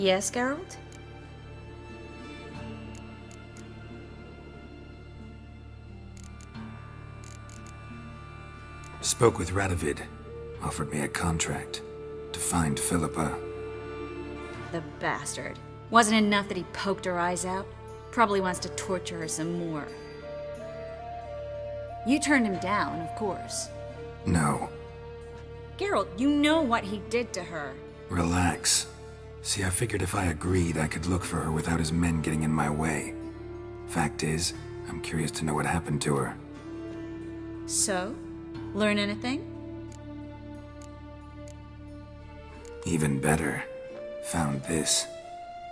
Yes, Geralt? Spoke with Radovid. Offered me a contract to find Philippa. The bastard. Wasn't enough that he poked her eyes out? Probably wants to torture her some more. You turned him down, of course. No. Geralt, you know what he did to her. Relax. See, I figured if I agreed, I could look for her without his men getting in my way. Fact is, I'm curious to know what happened to her. So? Learn anything? Even better. Found this.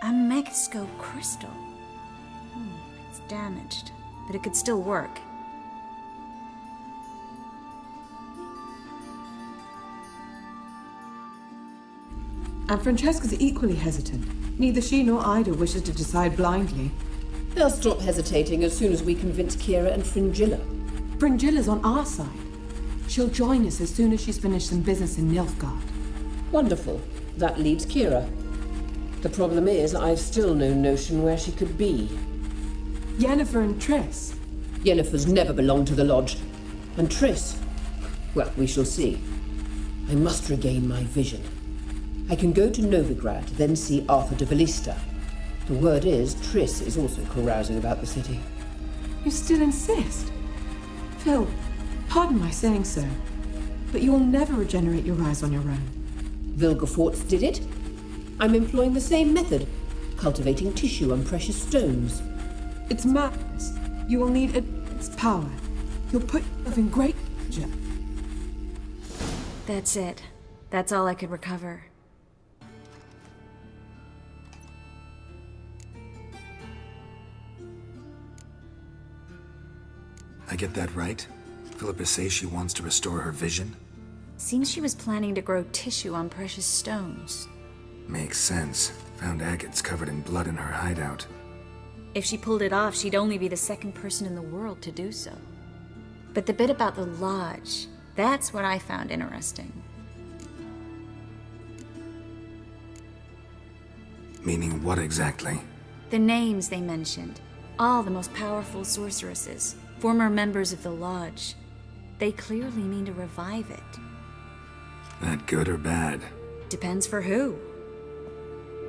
A Megascope crystal. It's damaged, but it could still work. And Francesca's equally hesitant. Neither she nor Ida wishes to decide blindly. They'll stop hesitating as soon as we convince Kira and Fringilla. Fringilla's on our side. She'll join us as soon as she's finished some business in Nilfgaard. Wonderful. That leaves Kira. The problem is, I've still no notion where she could be. Yennefer and Triss. Yennefer's never belonged to the Lodge. And Triss? Well, we shall see. I must regain my vision. I can go to Novigrad, then see Arthur de Valista. The word is, Triss is also carousing about the city. You still insist? Phil, pardon my saying so, but you will never regenerate your eyes on your own. Vilgefortz did it. I'm employing the same method, cultivating tissue and precious stones. It's madness. You will need its power. You'll put yourself in great danger. That's it. That's all I could recover. I get that right? Philippa says she wants to restore her vision? Seems she was planning to grow tissue on precious stones. Makes sense. Found agates covered in blood in her hideout. If she pulled it off, she'd only be the second person in the world to do so. But the bit about the Lodge, that's what I found interesting. Meaning what exactly? The names they mentioned. All the most powerful sorceresses, former members of the Lodge. They clearly mean to revive it. That good or bad? Depends for who.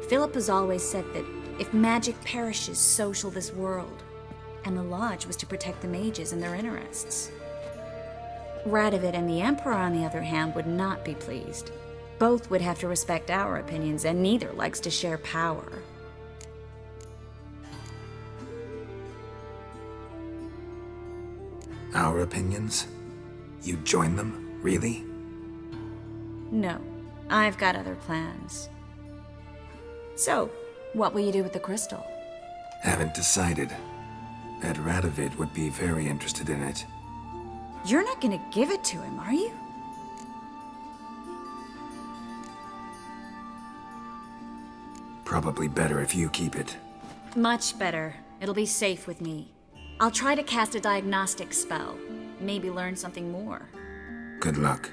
Philip has always said that if magic perishes, so shall this world. And the Lodge was to protect the mages and their interests. Radovid and the Emperor, on the other hand, would not be pleased. Both would have to respect our opinions, and neither likes to share power. Our opinions? You join them? Really? No, I've got other plans. So, what will you do with the crystal? Haven't decided. Ed Radovid would be very interested in it. You're not gonna give it to him, are you? Probably better if you keep it. Much better. It'll be safe with me. I'll try to cast a diagnostic spell. Maybe learn something more. Good luck.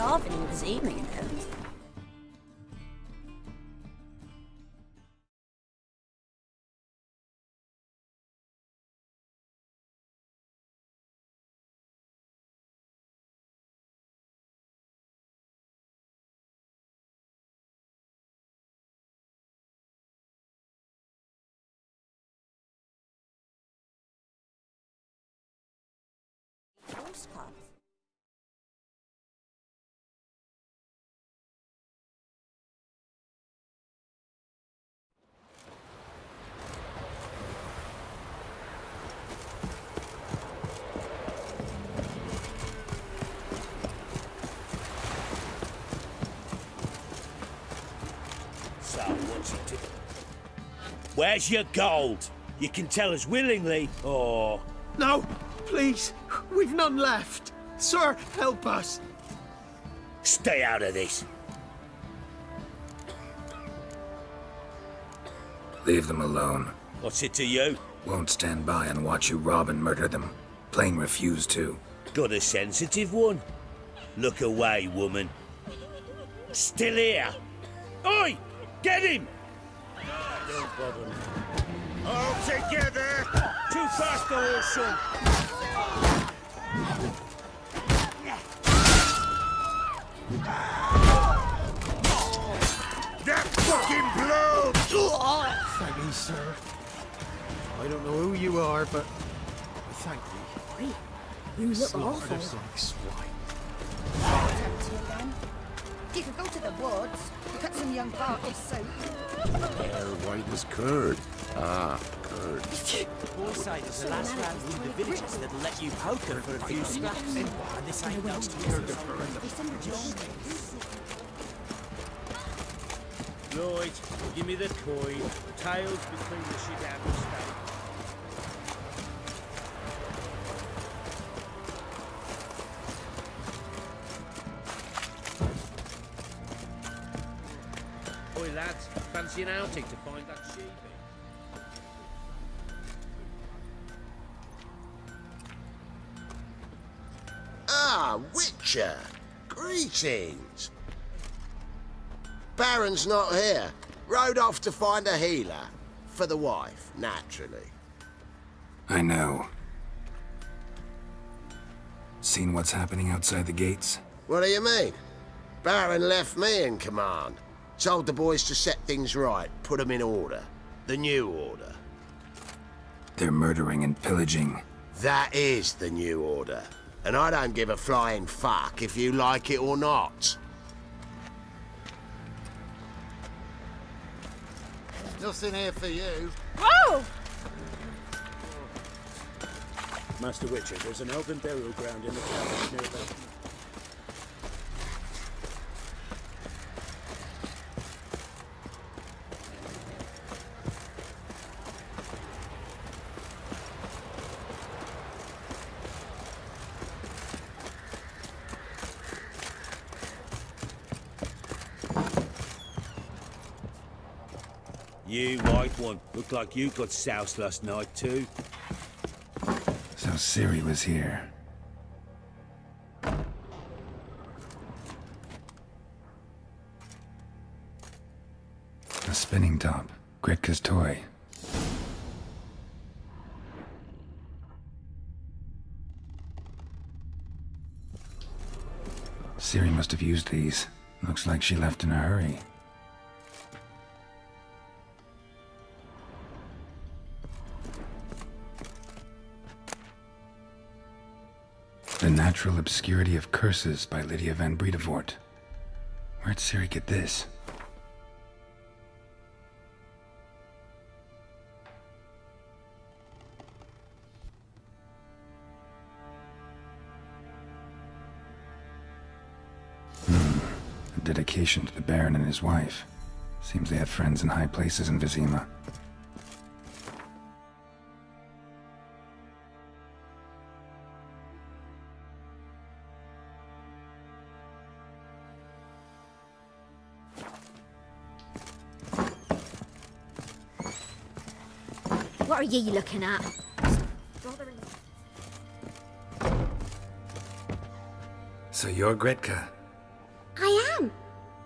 starving this evening, though. Postcards. So, what's it do? Where's your gold? You can tell us willingly, or... No, please. We've none left. Sir, help us. Stay out of this. Leave them alone. What's it to you? Won't stand by and watch you rob and murder them. Plain refuse to. Got a sensitive one? Look away, woman. Still here? Oi! Get him! Don't bother me. All together! Too fast for all, son! That fucking blow! Thank you, sir. I don't know who you are, but I thank you. Wait, you look Slaughtered awful. us like swine. Tempted you again? You could go to the woods, cut some young barky soup. Hair white as curd. Ah, curd. Boys say there's a last round in the villages that'll let you poker for a few scraps. And this ain't no Lloyd, give me the coin. Tails between the shit and the steak. Oi, lads, fancy an outing to find that sheep? Ah, Witcher. Greetings. Baron's not here. Rode off to find a healer. For the wife, naturally. I know. Seen what's happening outside the gates? What do you mean? Baron left me in command. Told the boys to set things right, put them in order. The new order. They're murdering and pillaging. That is the new order. And I don't give a flying fuck if you like it or not. Nothing here for you. Whoa! Master Witcher, there's an elven burial ground in the town nearby. You, white one, look like you got soused last night too. So Ciri was here. A spinning top. Gretka's toy. Ciri must have used these. Looks like she left in a hurry. The Natural Obscurity of Curses by Lydia van Bredevoort. Where'd Ciri get this? A dedication to the Baron and his wife. Seems they had friends in high places in Vizima. What are ye looking at? So you're Gretka.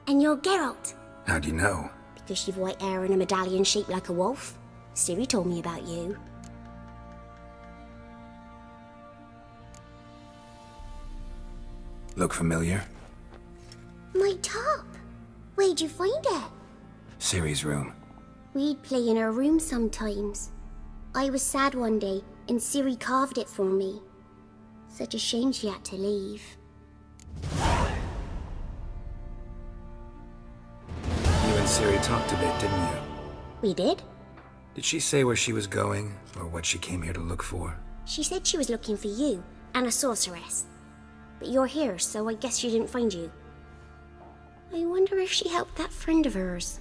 And you're Geralt. How do you know? Because you've white hair and a medallion shaped like a wolf. Ciri told me about you. Look familiar? My top. Where'd you find it? Ciri's room. We'd play in her room sometimes. I was sad one day, and Ciri carved it for me. Such a shame she had to leave. You and Ciri talked a bit, didn't you? We did? Did she say where she was going, or what she came here to look for? She said she was looking for you, and a sorceress. But you're here, so I guess she didn't find you. I wonder if she helped that friend of hers.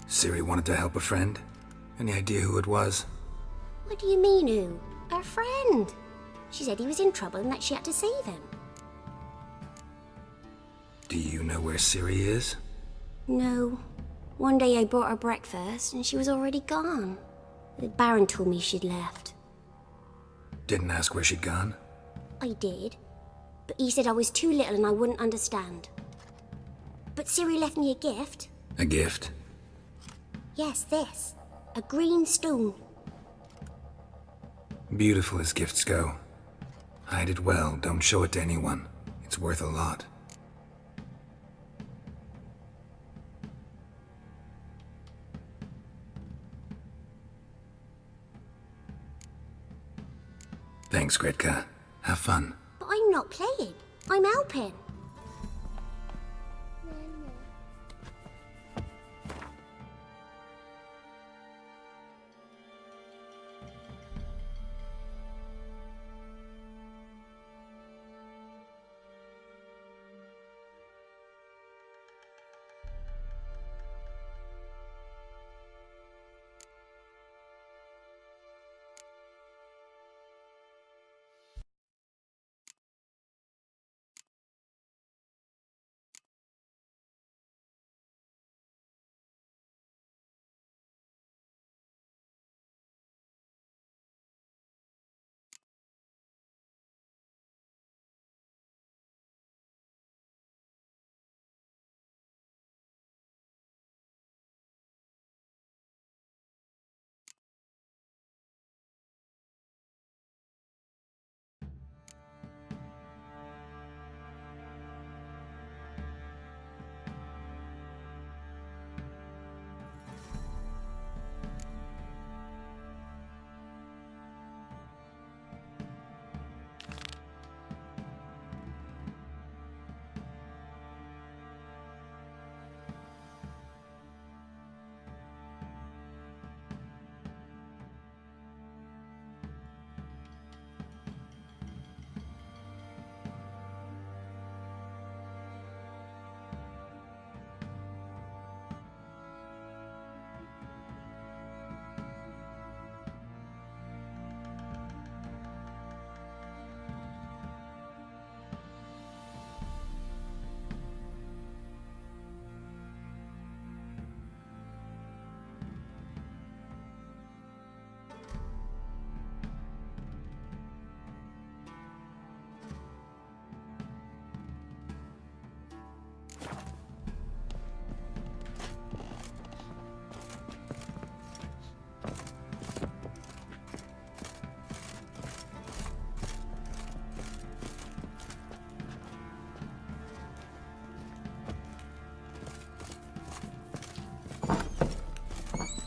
Ciri wanted to help a friend? Any idea who it was? What do you mean, who? Our friend. She said he was in trouble and that she had to save him. Do you know where Ciri is? No. One day I brought her breakfast and she was already gone. The Baron told me she'd left. Didn't ask where she'd gone? I did. But he said I was too little and I wouldn't understand. But Ciri left me a gift. A gift? Yes, this. A green stone. Beautiful as gifts go. Hide it well, don't show it to anyone. It's worth a lot. Thanks, Gretka. Have fun. But I'm not playing. I'm helping.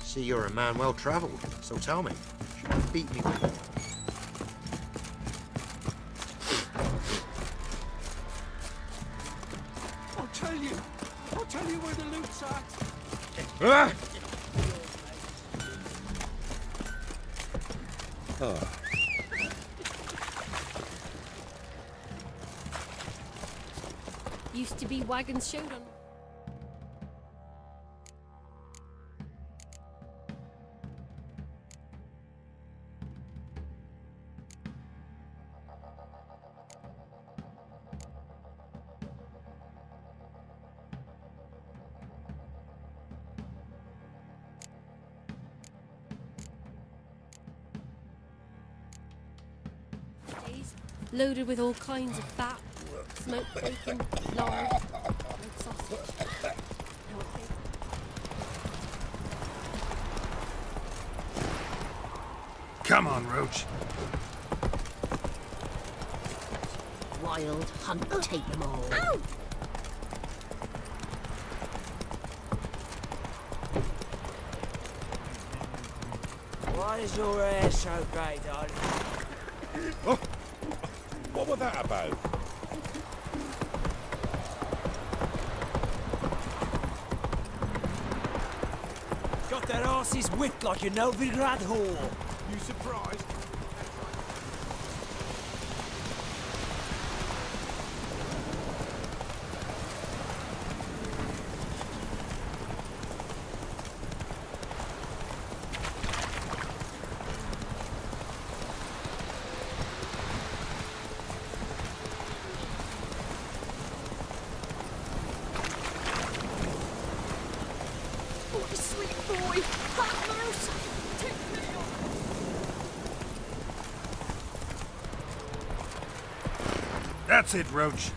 See, you're a man well travelled, so tell me, should I beat me with it? I'll tell you where the loot's at. Ah! Used to be wagons showed on. Loaded with all kinds of fat, Smoked bacon, lard, red sausage. How it tastes. Come on, Roach. Wild hunt, take them all. Ow! Why is your hair so grey, darling? Oh, what was that about? Got their asses whipped like a Novigrad whore. You surprised? Oh, sweet boy! Have mercy! Take me on! That's it, Roach.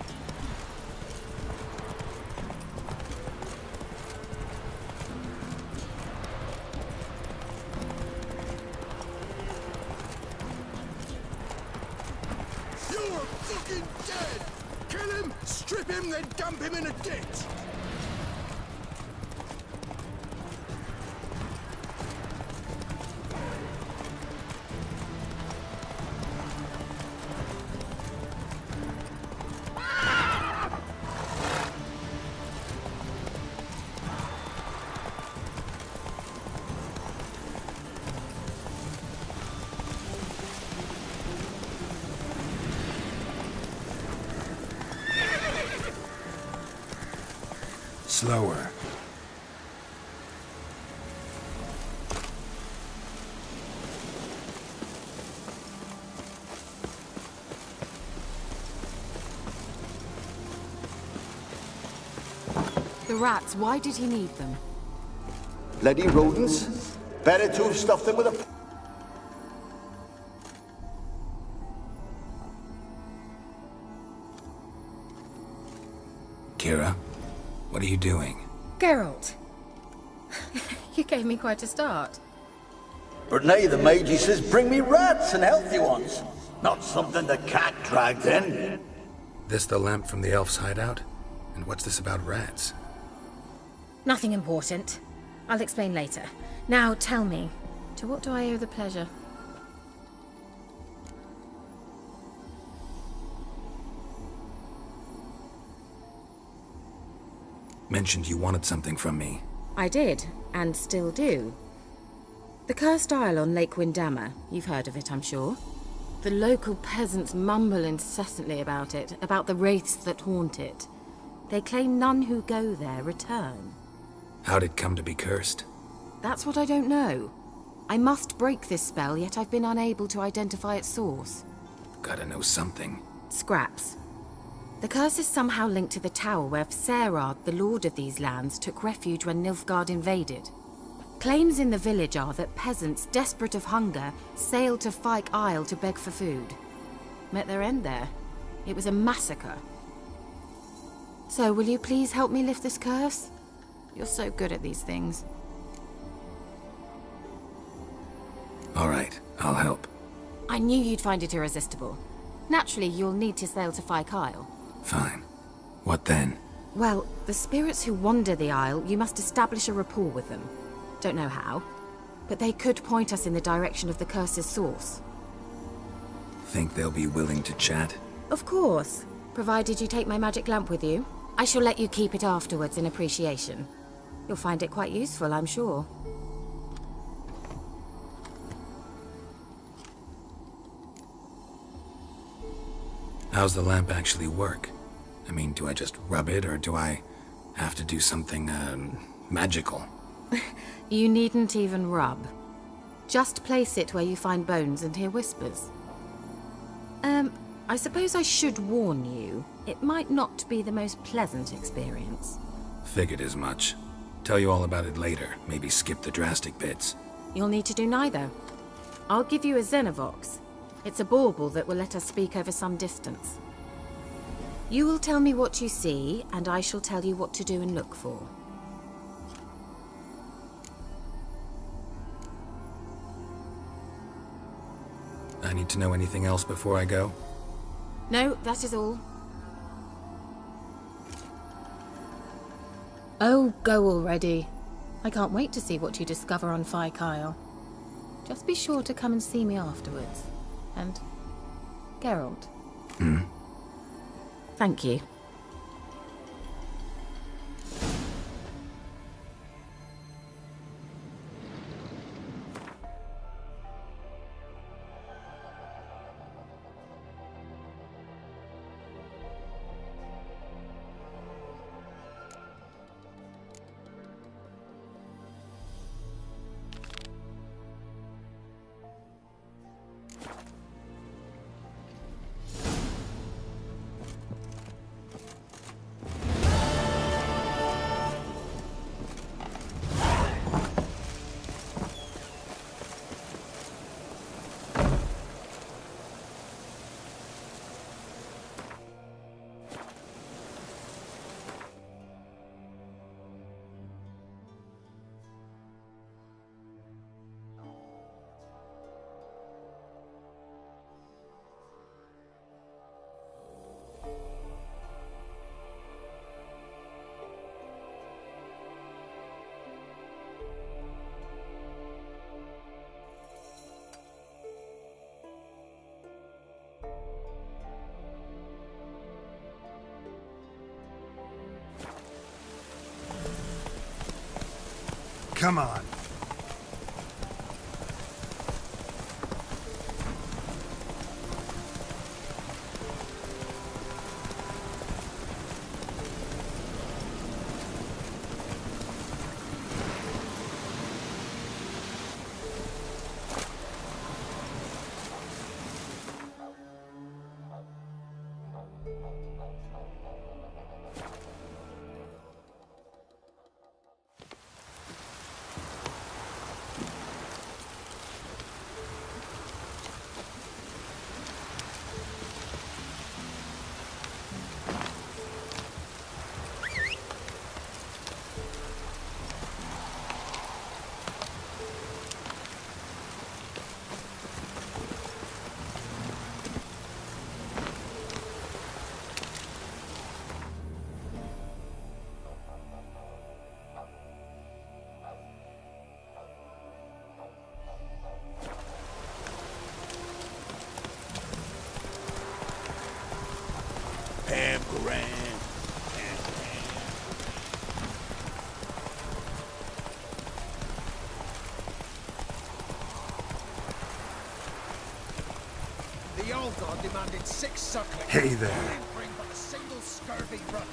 You're fucking dead! Kill him, strip him, then dump him in a ditch! Slower. The rats, why did he need them? Bloody rodents. Better to have stuffed them with a... Kira, what are you doing? Geralt! You gave me quite a start. But now the mage says bring me rats and healthy ones. Not something the cat dragged in. This the lamp from the elf's hideout? And what's this about rats? Nothing important. I'll explain later. Now tell me, to what do I owe the pleasure? Mentioned you wanted something from me. I did, and still do. The cursed isle on Lake Windammer. You've heard of it, I'm sure. The local peasants mumble incessantly about it, about the wraiths that haunt it. They claim none who go there return. How'd it come to be cursed? That's what I don't know. I must break this spell, yet I've been unable to identify its source. Gotta know something. Scraps. The curse is somehow linked to the tower where Serard, the lord of these lands, took refuge when Nilfgaard invaded. Claims in the village are that peasants, desperate of hunger, sailed to Fyke Isle to beg for food. Met their end there. It was a massacre. So, will you please help me lift this curse? You're so good at these things. All right, I'll help. I knew you'd find it irresistible. Naturally, you'll need to sail to Fyke Isle. Fine. What then? Well, the spirits who wander the Isle, you must establish a rapport with them. Don't know how, but they could point us in the direction of the curse's source. Think they'll be willing to chat? Of course, provided you take my magic lamp with you. I shall let you keep it afterwards in appreciation. You'll find it quite useful, I'm sure. How's the lamp actually work? I mean, do I just rub it, or do I have to do something, magical? You needn't even rub. Just place it where you find bones and hear whispers. I suppose I should warn you, it might not be the most pleasant experience. Figured as much. Tell you all about it later, maybe skip the drastic bits. You'll need to do neither. I'll give you a Xenovox. It's a bauble that will let us speak over some distance. You will tell me what you see, and I shall tell you what to do and look for. I need to know anything else before I go? No, that is all. Oh, go already. I can't wait to see what you discover on Kyle. Just be sure to come and see me afterwards. And Geralt. Thank you. Come on. The old god demanded 6 sucklings. Hey there. He didn't bring but a single scurvy run.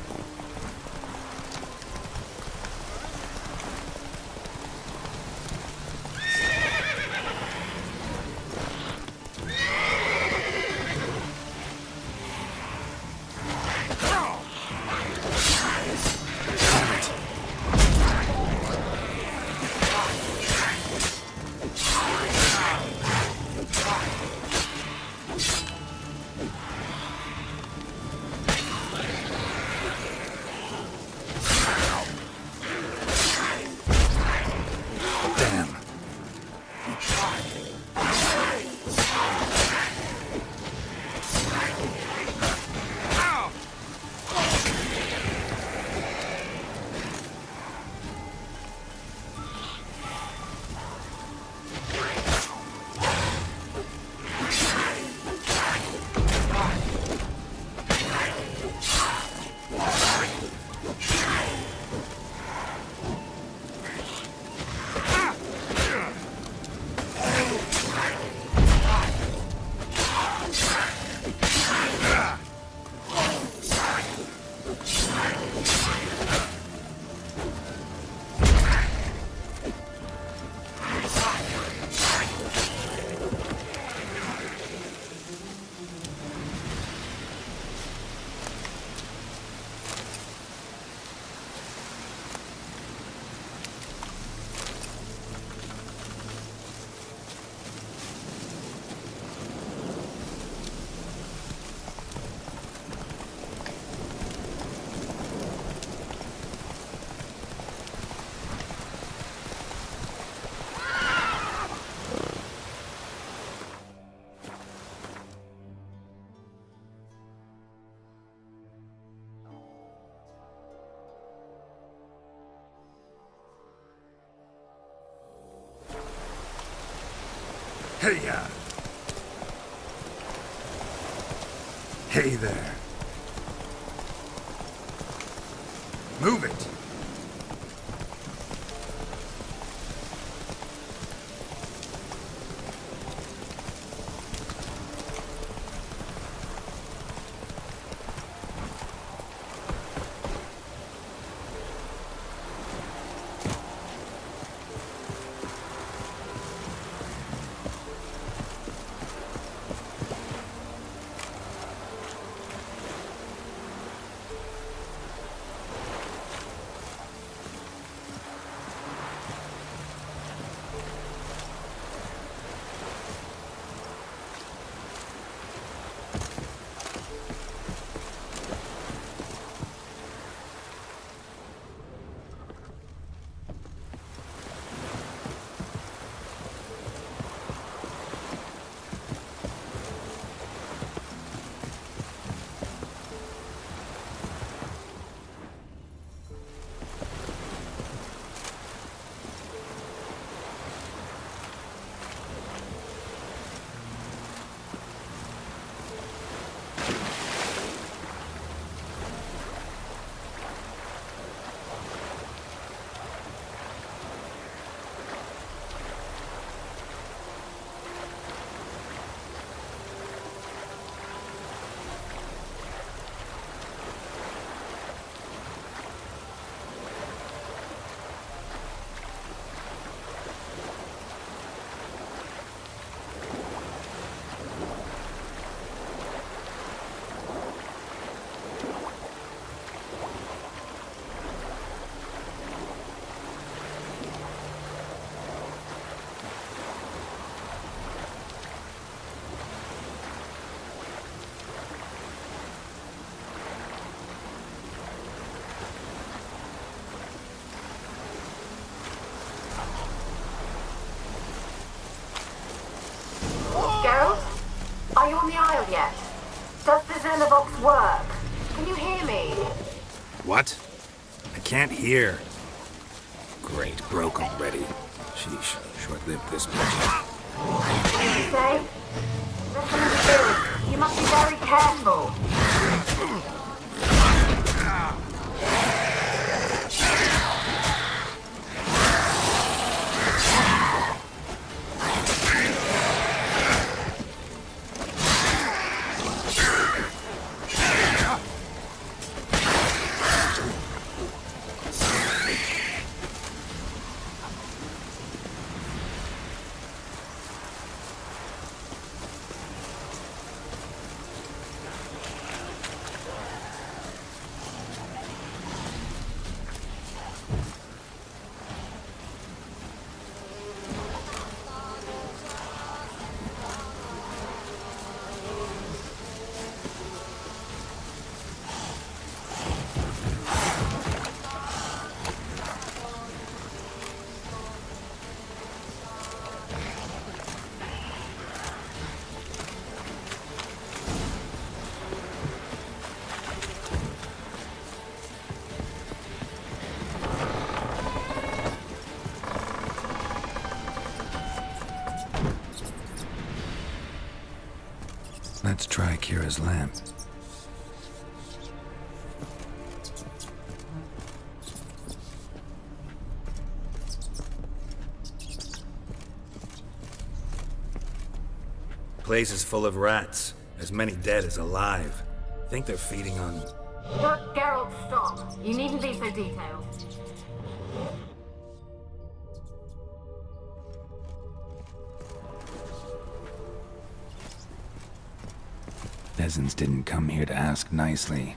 Hey-ya! Hey there. Move it! Geralt? Are you on the Isle yet? Does the Xenovox work? Can you hear me? What? I can't hear. Great, broke already. Sheesh, short-lived this bitch. What did you say? Listen to this. You must be very careful. Let's try Kira's lamp. Place is full of rats. As many dead as alive. Think they're feeding on... Geralt, stop. You needn't be so detailed. Peasants didn't come here to ask nicely.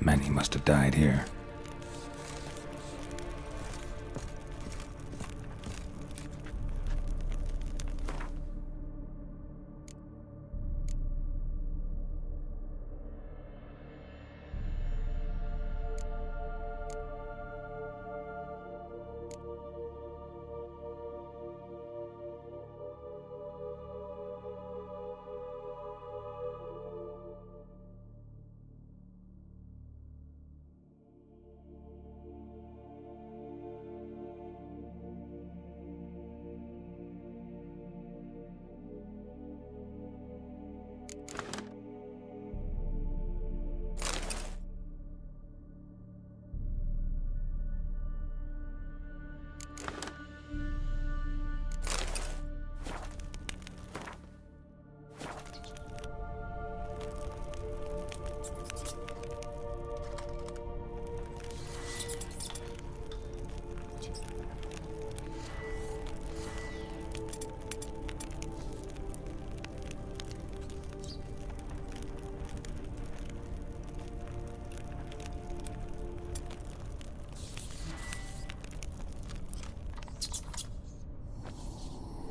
Many must have died here.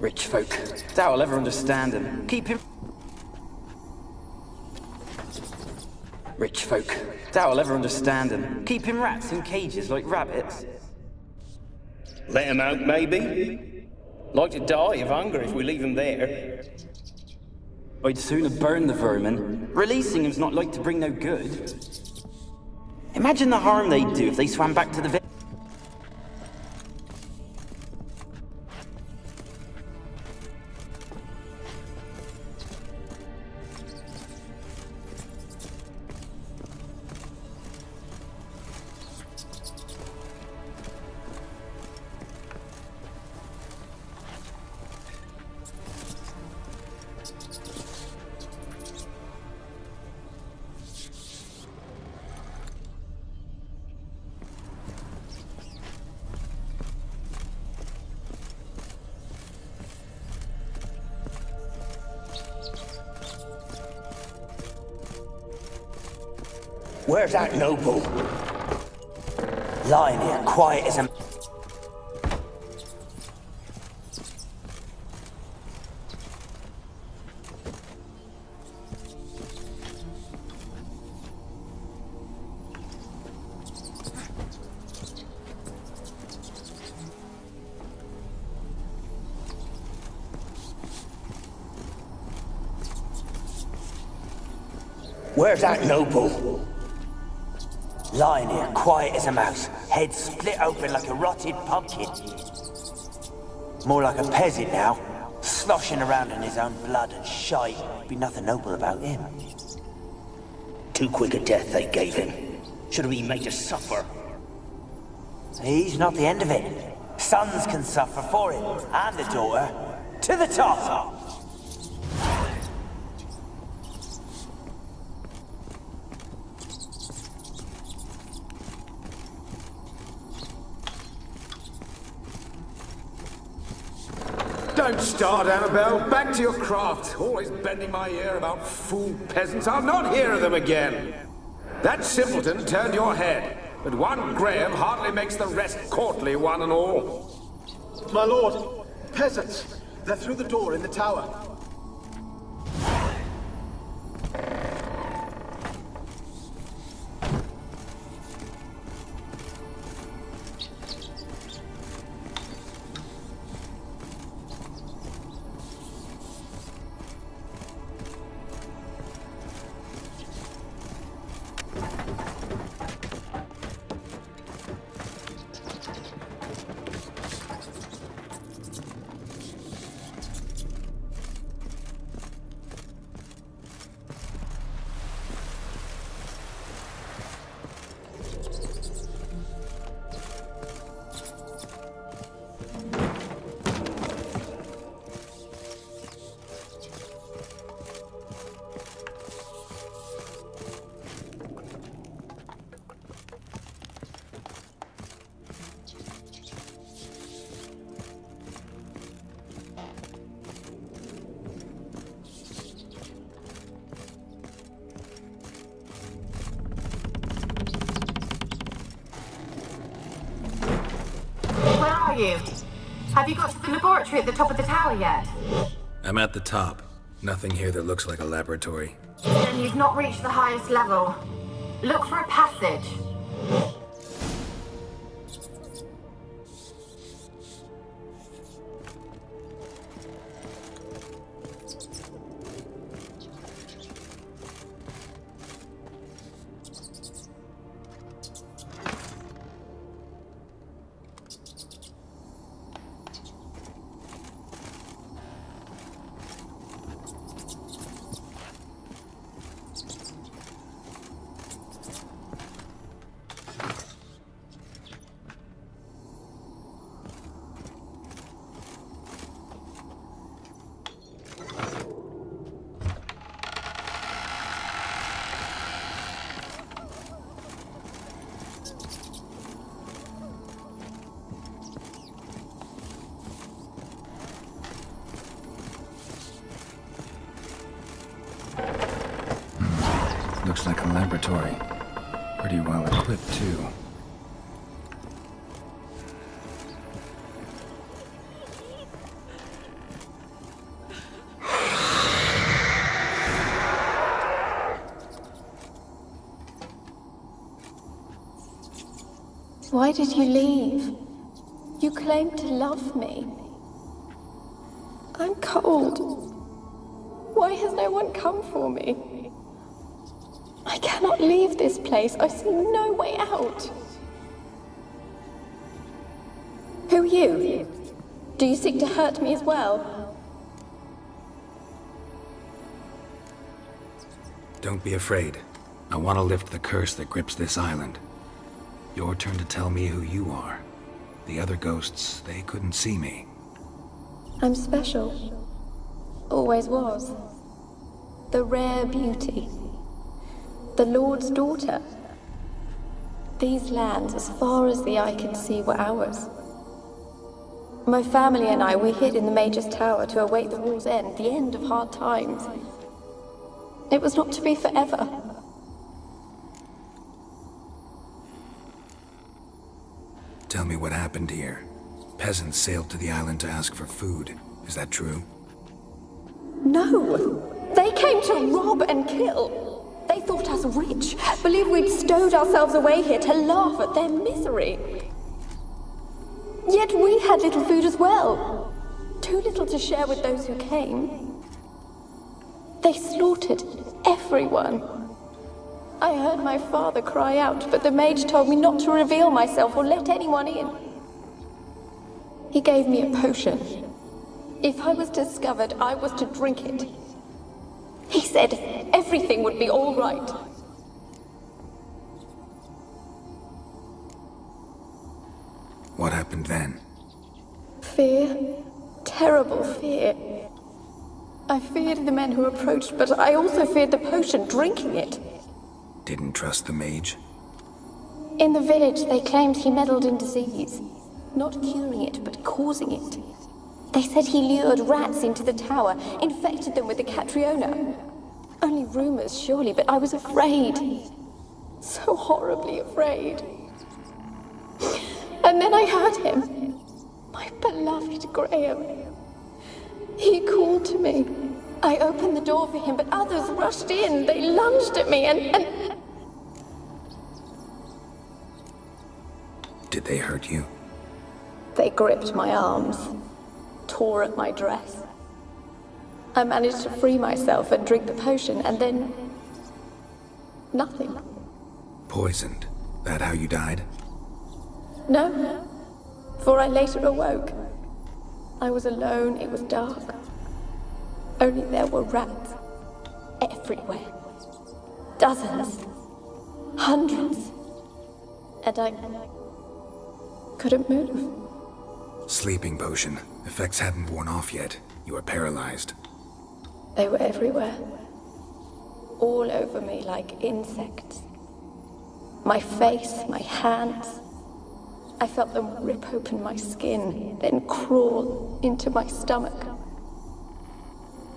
Rich folk. Doubt I'll ever understand them. Keep him... Rich folk. Doubt I'll ever understand them. Keep him rats in cages like rabbits. Let him out, maybe? Like to die of hunger if we leave him there. I'd sooner burn the vermin. Releasing him's not like to bring no good. Imagine the harm they'd do if they swam back to the village. Where's that noble? Lying here, quiet as a... Where's that noble? Lying here, quiet as a mouse, head split open like a rotted pumpkin. More like a peasant now, sloshing around in his own blood and shite. Be nothing noble about him. Too quick a death they gave him. Should have been made to suffer. He's not the end of it. Sons can suffer for it, and the daughter. To the top! Don't start, Annabelle. Back to your craft. Always bending my ear about fool peasants. I'll not hear of them again. That simpleton turned your head, but one Graham hardly makes the rest courtly, one and all. My lord, peasants. They're through the door in the tower. are you? Have you got to the laboratory at the top of the tower yet? I'm at the top. Nothing here that looks like a laboratory. Then you've not reached the highest level. Look for a passage. Looks like a laboratory. Pretty well equipped, too. Why did you leave? You claimed to love me. I'm cold. Why has no one come for me? I cannot leave this place. I see no way out. Who are you? Do you seek to hurt me as well? Don't be afraid. I want to lift the curse that grips this island. Your turn to tell me who you are. The other ghosts, they couldn't see me. I'm special. Always was. The rare beauty. The Lord's daughter. These lands, as far as the eye can see, were ours. My family and I, we hid in the Major's Tower to await the war's end, the end of hard times. It was not to be forever. Tell me what happened here. Peasants sailed to the island to ask for food. Is that true? No! They came to rob and kill. They thought us rich, believed we'd stowed ourselves away here to laugh at their misery. Yet we had little food as well. Too little to share with those who came. They slaughtered everyone. I heard my father cry out, but the mage told me not to reveal myself or let anyone in. He gave me a potion. If I was discovered, I was to drink it. He said everything would be all right. What happened then? Fear. Terrible fear. I feared the men who approached, but I also feared the potion, drinking it. Didn't trust the mage? In the village, they claimed he meddled in disease. Not curing it, but causing it. They said he lured rats into the tower, infected them with the Catriona. Only rumors, surely, but I was afraid. So horribly afraid. And then I heard him. My beloved Graham. He called to me. I opened the door for him, but others rushed in. They lunged at me and... Did they hurt you? They gripped my arms, tore at my dress. I managed to free myself and drink the potion, and then... nothing. Poisoned. That how you died? No, for I later awoke. I was alone, it was dark. Only there were rats. Everywhere. Dozens. Hundreds. And I couldn't move. Sleeping potion. Effects hadn't worn off yet. You were paralyzed. They were everywhere. All over me like insects. My face, my hands. I felt them rip open my skin, then crawl into my stomach.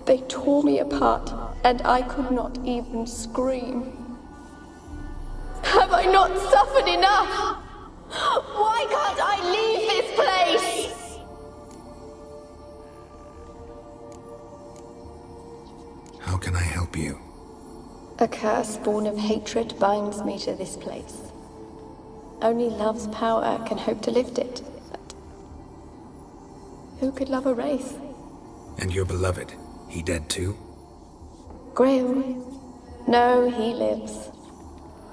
They tore me apart, and I could not even scream. Have I not suffered enough? Why can't I leave this place? A curse born of hatred binds me to this place. Only love's power can hope to lift it. But who could love a wraith? And your beloved, he dead too? Graham? No, he lives.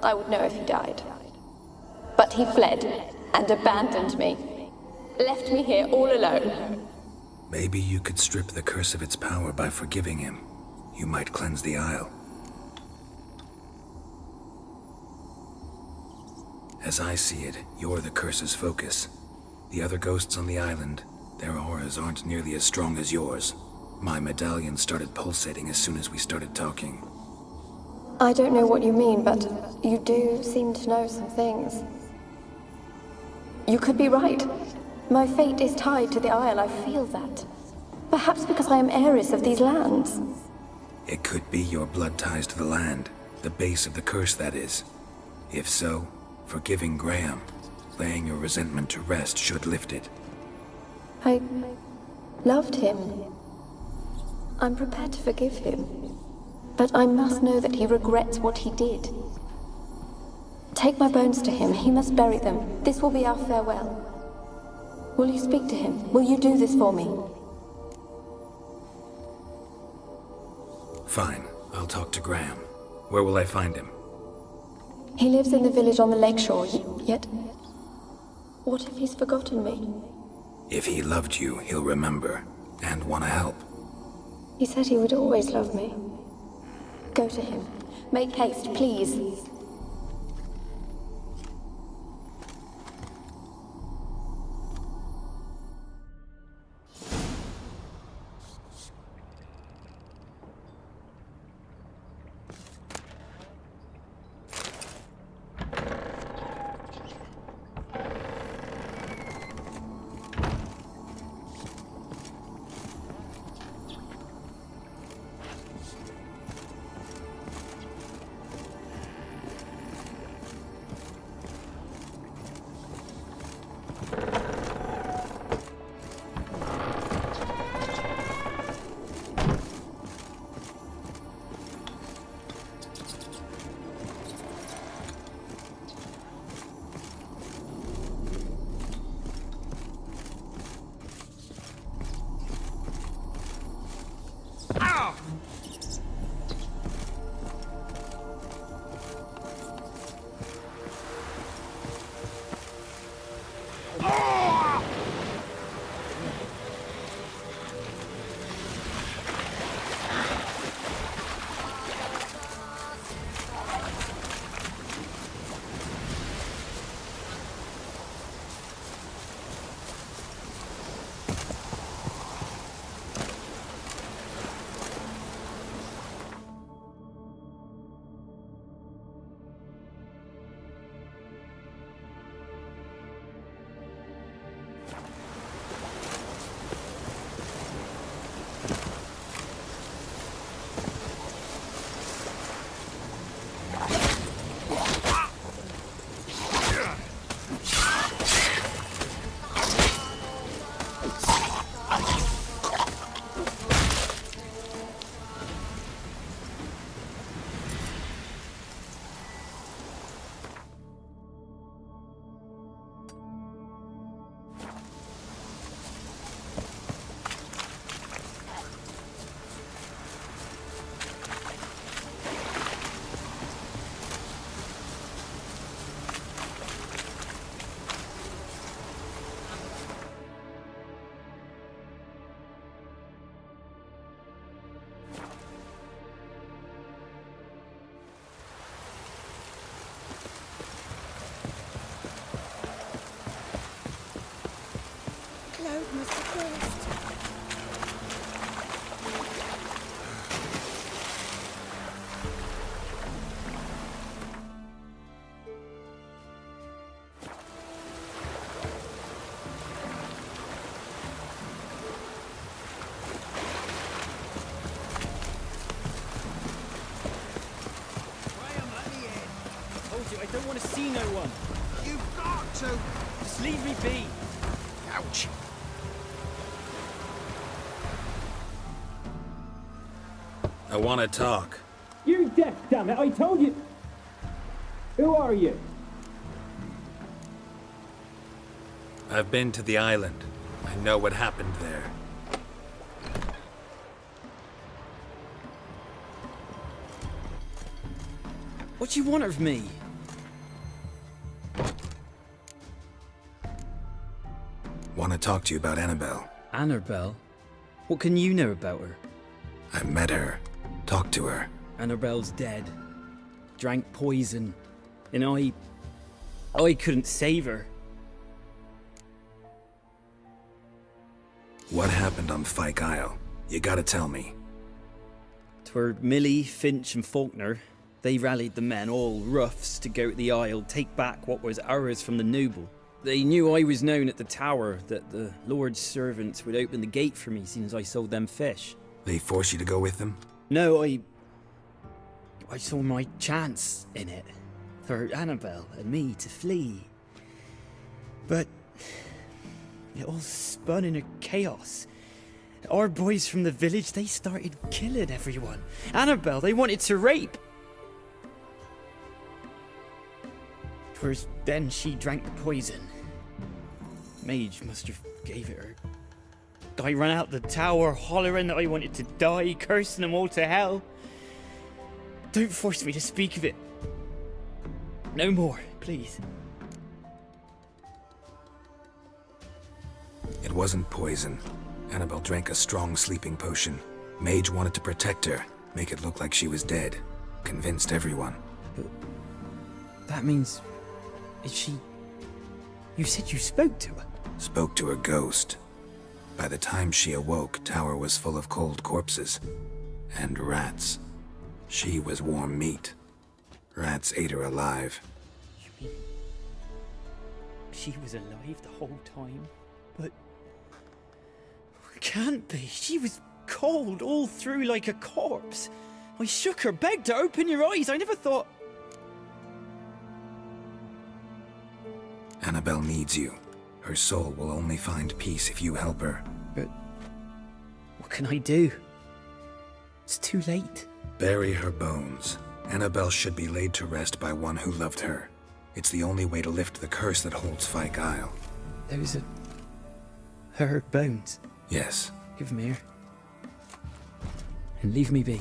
I would know if he died. But he fled and abandoned me. Left me here all alone. Maybe you could strip the curse of its power by forgiving him. You might cleanse the Isle. As I see it, you're the curse's focus. The other ghosts on the island, their auras aren't nearly as strong as yours. My medallion started pulsating as soon as we started talking. I don't know what you mean, but you do seem to know some things. You could be right. My fate is tied to the Isle, I feel that. Perhaps because I am heiress of these lands. It could be your blood ties to the land, the base of the curse, that is. If so, forgiving Graham, laying your resentment to rest should lift it. I loved him. I'm prepared to forgive him. But I must know that he regrets what he did. Take my bones to him. He must bury them. This will be our farewell. Will you speak to him? Will you do this for me? Fine. I'll talk to Graham. Where will I find him? He lives in the village on the lakeshore, yet... What if he's forgotten me? If he loved you, he'll remember, and want to help. He said he would always love me. Go to him. Make haste, please. Cloud must have burst. I don't want to see no one. You've got to. Just leave me be. Ouch. I want to talk. You deaf damn it, I told you! Who are you? I've been to the island. I know what happened there. What do you want of me? Want to talk to you about Annabelle. Annabelle? What can you know about her? I met her. Talked to her. Annabelle's dead. Drank poison. And I couldn't save her. What happened on Fyke Isle? You gotta tell me. 'Twere Millie, Finch and Faulkner. They rallied the men, all roughs, to go to the Isle, take back what was ours from the noble. They knew I was known at the tower, that the Lord's servants would open the gate for me since I sold them fish. They forced you to go with them? No, I saw my chance in it. For Annabelle and me to flee. But it all spun in a chaos. Our boys from the village, they started killing everyone. Annabelle, they wanted to rape. 'Twas then she drank the poison. Mage must have gave it her. I ran out the tower hollering that I wanted to die, cursing them all to hell. Don't force me to speak of it. No more, please. It wasn't poison. Annabelle drank a strong sleeping potion. Mage wanted to protect her, make it look like she was dead. Convinced everyone. But that means... is she... You said you spoke to her? Spoke to a ghost. By the time she awoke, Tower was full of cold corpses. And rats. She was warm meat. Rats ate her alive. You mean... she was alive the whole time? But... can't be. She was cold all through like a corpse. I shook her, begged her, open your eyes. I never thought... Annabelle needs you. Her soul will only find peace if you help her. But... what can I do? It's too late. Bury her bones. Annabelle should be laid to rest by one who loved her. It's the only way to lift the curse that holds Fyke Isle. Those are... her bones? Yes. Give them here. And leave me be.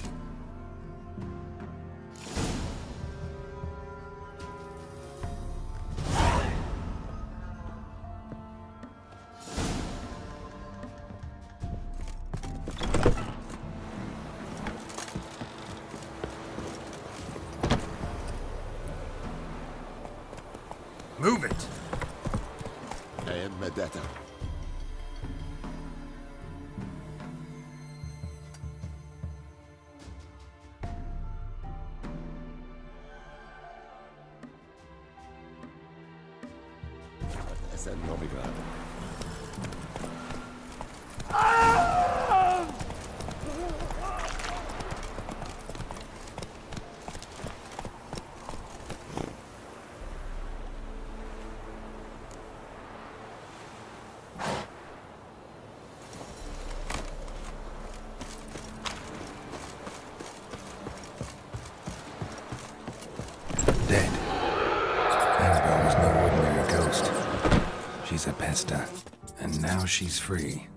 Move it! And Medetta. That's a Novigrad. Dead. Annabelle was no ordinary ghost. She's a pesta, and now she's free.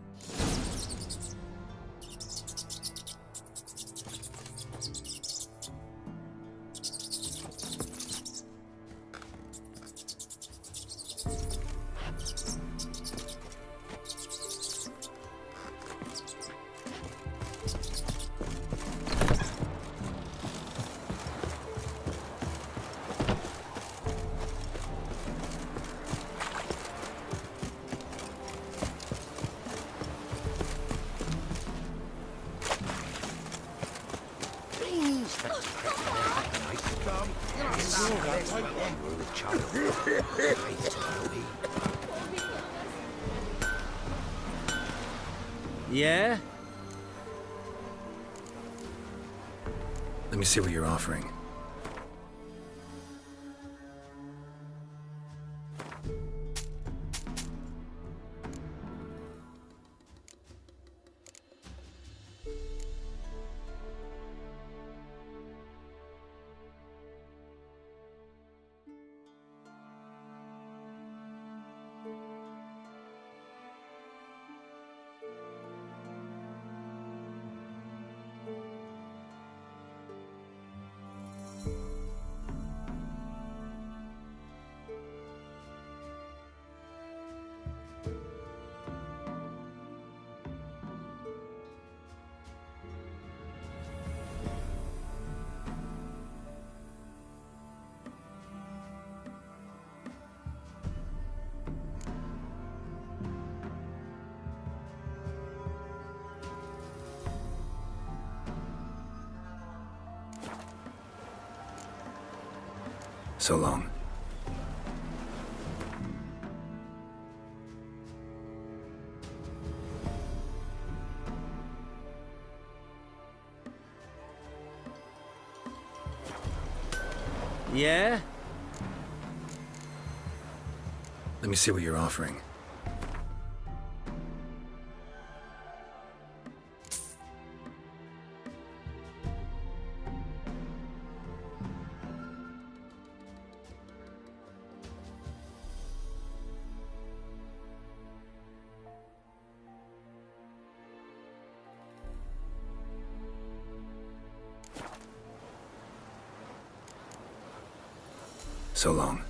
Yeah? Let me see what you're offering. So long. Yeah? Let me see what you're offering. So long.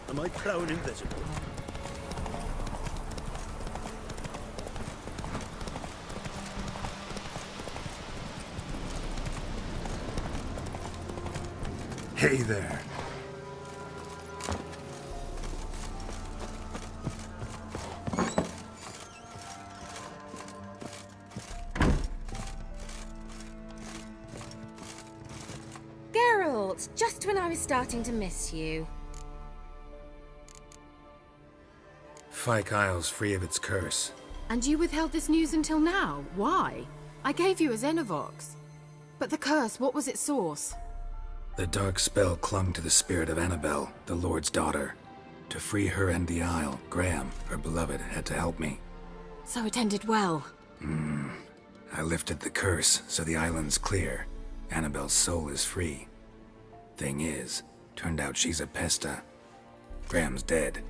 Am I prone invisible? Hey there. Geralt, just when I was starting to miss you. Fyke Isle's free of its curse. And you withheld this news until now? Why? I gave you a Xenovox. But the curse, what was its source? The dark spell clung to the spirit of Annabelle, the Lord's daughter. To free her and the Isle, Graham, her beloved, had to help me. So it ended well. I lifted the curse, so the island's clear. Annabelle's soul is free. Thing is, turned out she's a pesta. Graham's dead.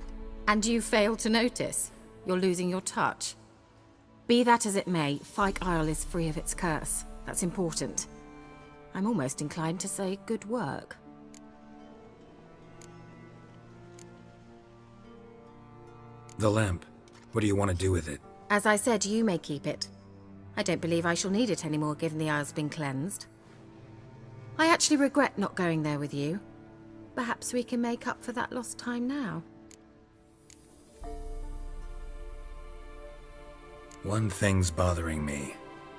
And you failed to notice? You're losing your touch. Be that as it may, Fyke Isle is free of its curse. That's important. I'm almost inclined to say good work. The lamp. What do you want to do with it? As I said, you may keep it. I don't believe I shall need it anymore, given the Isle's been cleansed. I actually regret not going there with you. Perhaps we can make up for that lost time now. One thing's bothering me.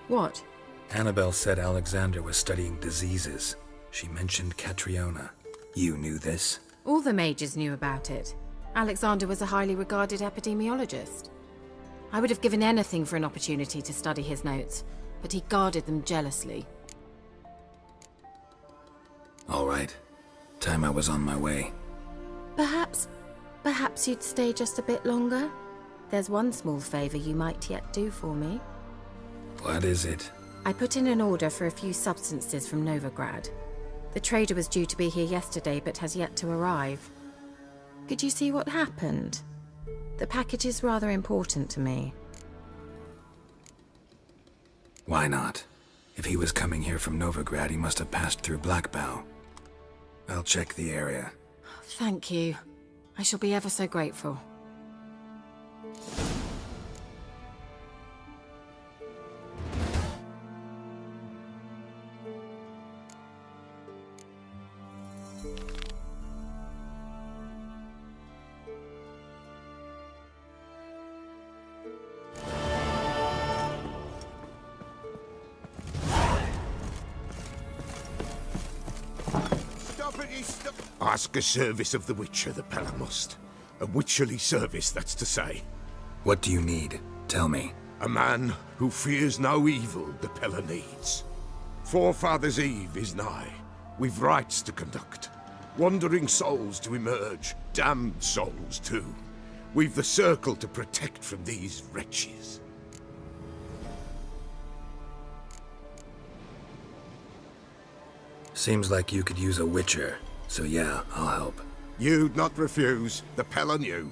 What? Annabelle said Alexander was studying diseases. She mentioned Catriona. You knew this? All the mages knew about it. Alexander was a highly regarded epidemiologist. I would have given anything for an opportunity to study his notes, but he guarded them jealously. All right. Time I was on my way. Perhaps you'd stay just a bit longer? There's one small favor you might yet do for me. What is it? I put in an order for a few substances from Novigrad. The trader was due to be here yesterday, but has yet to arrive. Could you see what happened? The package is rather important to me. Why not? If he was coming here from Novigrad, he must have passed through Blackbow. I'll check the area. Thank you. I shall be ever so grateful. Ask a service of the Witcher, the Palamust. A witcherly service, that's to say. What do you need? Tell me. A man who fears no evil the Pella needs. Forefathers' Eve is nigh. We've rites to conduct. Wandering souls to emerge. Damned souls too. We've the circle to protect from these wretches. Seems like you could use a witcher, so yeah, I'll help. You'd not refuse. The Pella knew.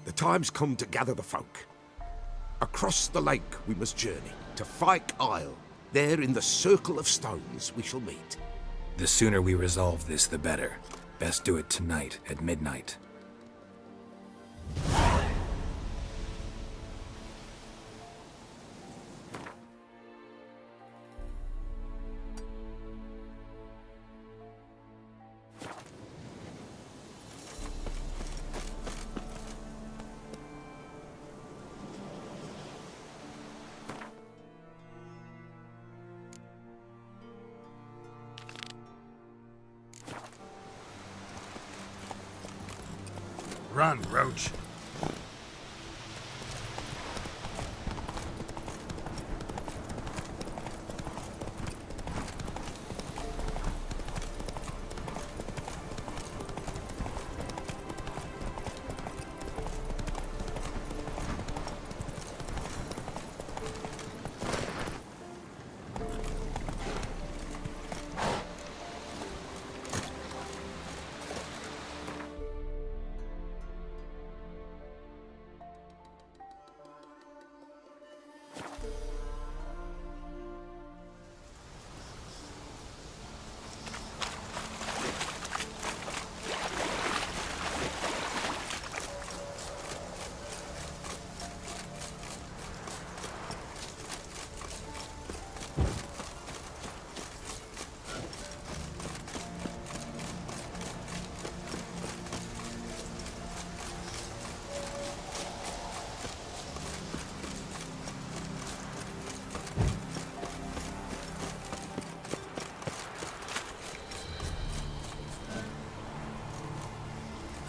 The time's come to gather the folk. Across the lake we must journey, to Fyke Isle. There in the circle of stones we shall meet. The sooner we resolve this, the better. Best do it tonight, at midnight. Run, Roach.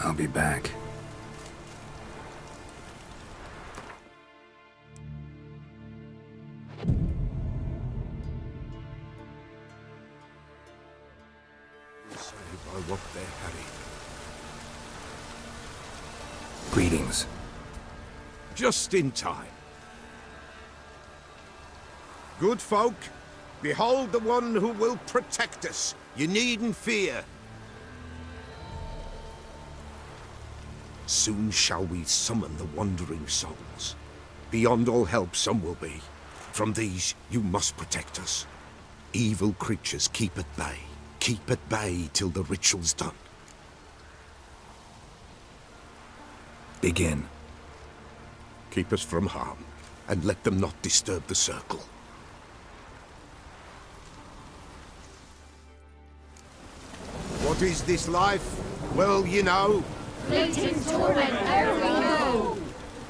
I'll be back. By what they carry. Greetings. Just in time. Good folk, behold the one who will protect us. You needn't fear. Soon shall we summon the wandering souls. Beyond all help some will be. From these you must protect us. Evil creatures keep at bay. Keep at bay till the ritual's done. Begin. Keep us from harm, and let them not disturb the circle. What is this life? Well, you know. Fleeting torment ere we know.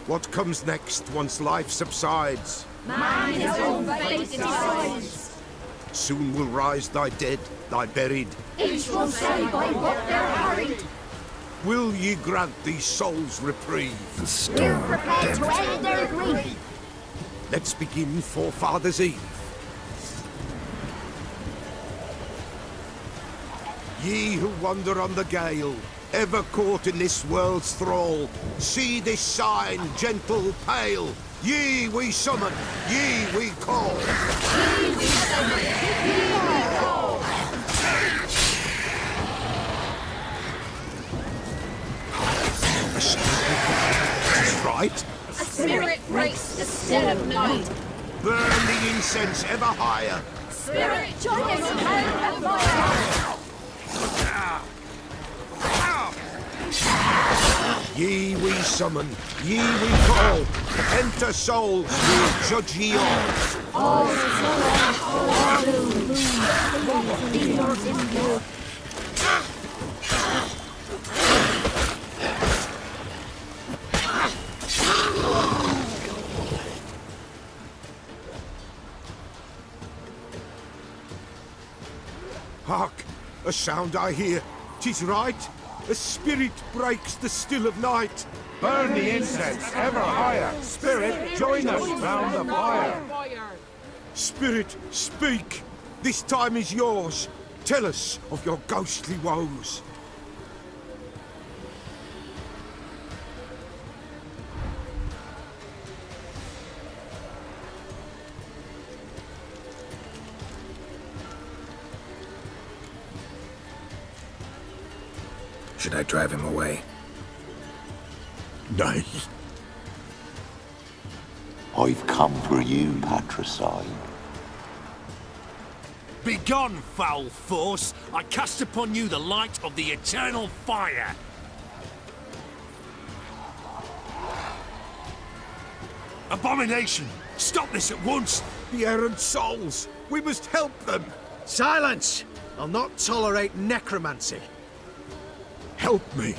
What comes next once life subsides? Man his own fate decides. Soon will rise thy dead, thy buried. Each will say by what they're harried. Will ye grant these souls reprieve? The We're prepared to end their grief. Let's begin Forefathers' Eve. Ye who wander on the gale, ever caught in this world's thrall, see this sign, gentle, pale. Ye we summon, ye we call. Ye we summon, ye we call. Right? A spirit breaks the still of night. Burn the incense ever higher. Spirit, join us in hell and fire. Ye we summon, ye we call. Enter souls, we'll judge ye all. All is lost, all is demons in you. Hark! A sound I hear. 'Tis right. A spirit breaks the still of night. Burn the incense ever higher. Spirit, join us round the fire. Spirit, speak. This time is yours. Tell us of your ghostly woes. Should I drive him away? Nay. I've come for you, patricide. Begone, foul force! I cast upon you the light of the eternal fire! Abomination! Stop this at once! The errant souls! We must help them! Silence! I'll not tolerate necromancy. Help me!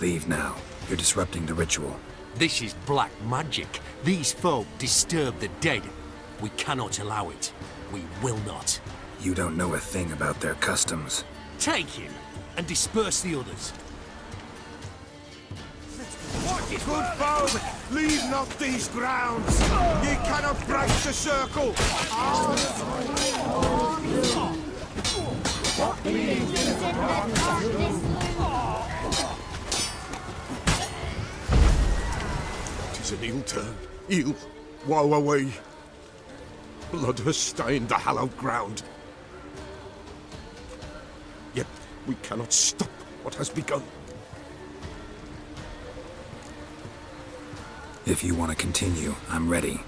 Leave now. You're disrupting the ritual. This is black magic. These folk disturb the dead. We cannot allow it. We will not. You don't know a thing about their customs. Take him and disperse the others. Good folk, leave not these grounds. Ye cannot break the circle. Tis an ill turn. Ill. Woe away. Blood has stained the hallowed ground. Yet we cannot stop what has begun. If you want to continue, I'm ready.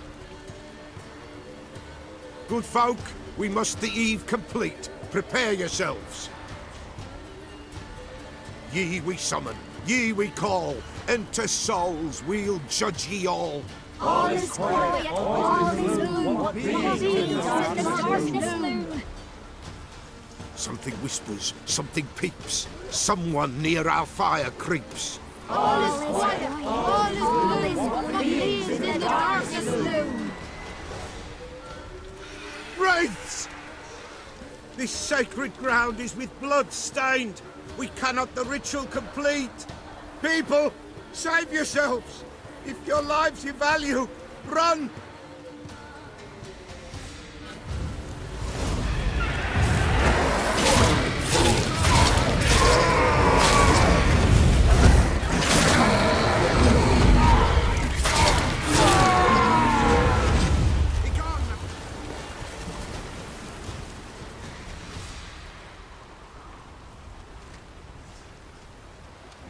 Good folk, we must the eve complete. Prepare yourselves. Ye we summon, ye we call. Enter souls, we'll judge ye all. All is quiet, all is gloom. What beings in the darkness loom? Something whispers, something peeps. Someone near our fire creeps. All is quiet, all is gloom. What beings in the darkness loom? Wraiths! This sacred ground is with blood stained. We cannot the ritual complete. People, save yourselves. If your lives you value, run!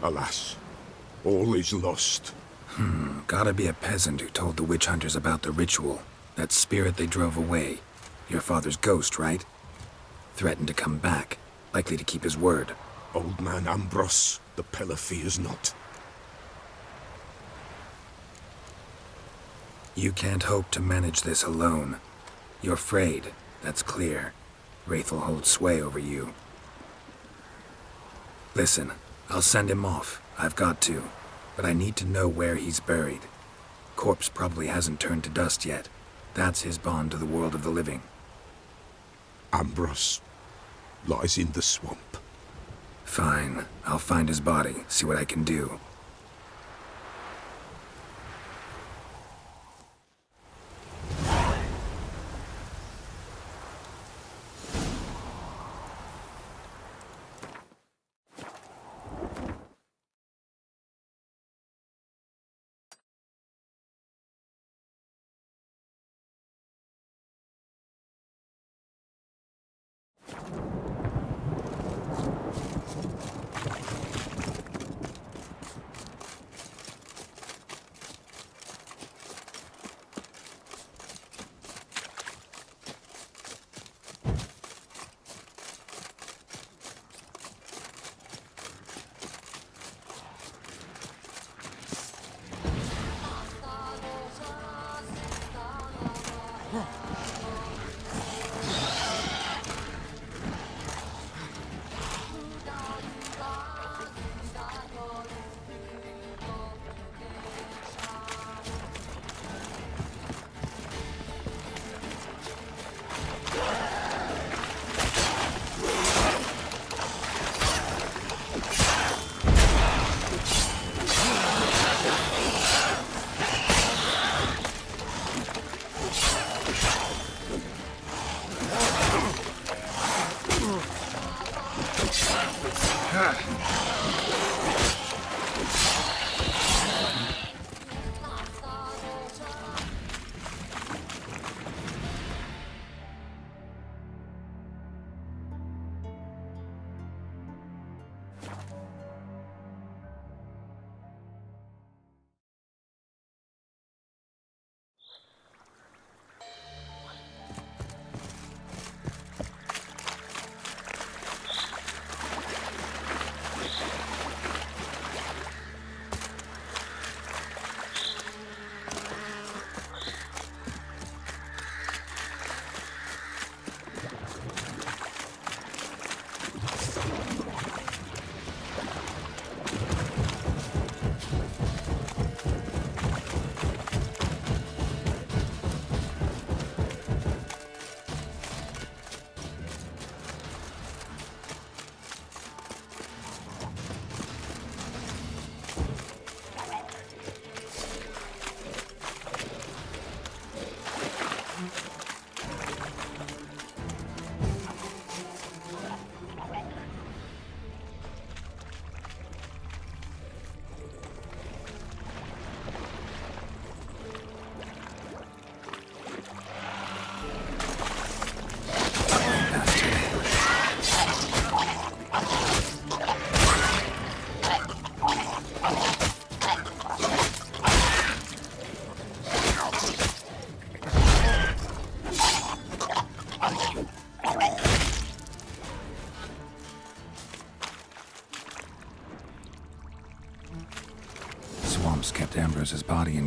Alas, all is lost. Gotta be a peasant who told the witch hunters about the ritual. That spirit they drove away. Your father's ghost, right? Threatened to come back. Likely to keep his word. Old man Ambrose, the Pella fears not. You can't hope to manage this alone. You're afraid, that's clear. Wraith will hold sway over you. Listen, I'll send him off. I've got to. But I need to know where he's buried. Corpse probably hasn't turned to dust yet. That's his bond to the world of the living. Ambrose lies in the swamp. Fine. I'll find his body, see what I can do.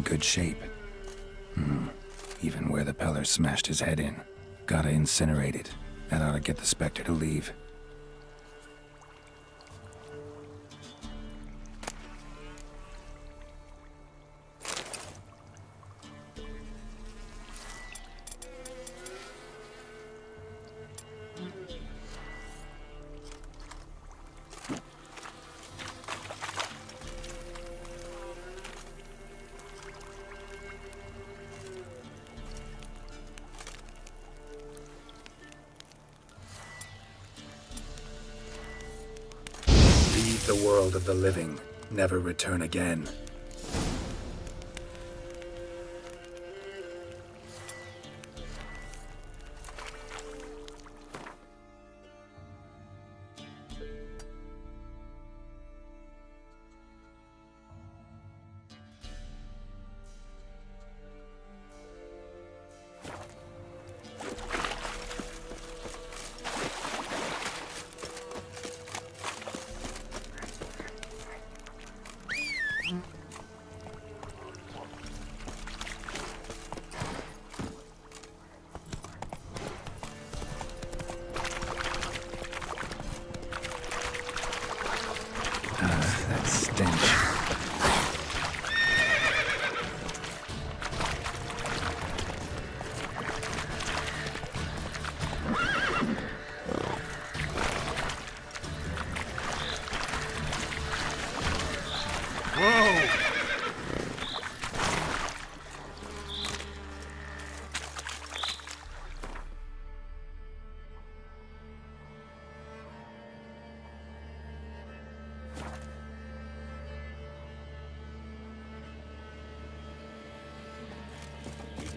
in good shape. Even where the Peller smashed his head in. Gotta incinerate it. That ought to get the Spectre to leave. Leave the world of the living. Never return again. That stench. Whoa!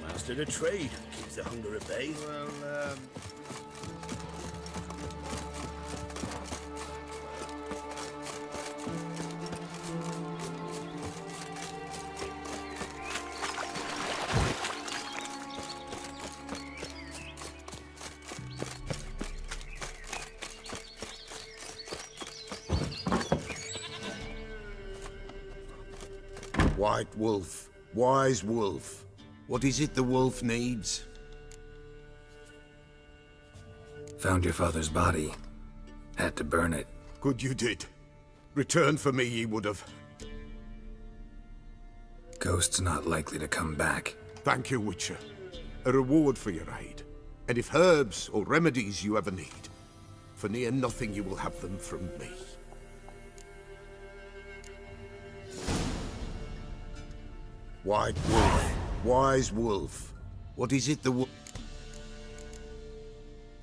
Mastered a trade. Keeps the hunger at bay. Well, White wolf, wise wolf. What is it the wolf needs? Found your father's body. Had to burn it. Good you did. Return for me ye would have. Ghost's not likely to come back. Thank you, Witcher. A reward for your aid. And if herbs or remedies you ever need, for near nothing you will have them from me. White wolf, wise wolf. What is it the wolf?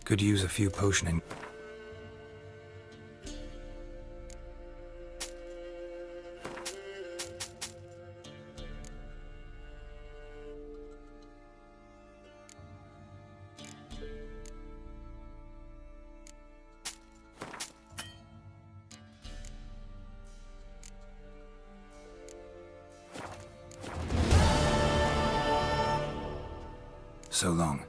Could use a few potioning. So long.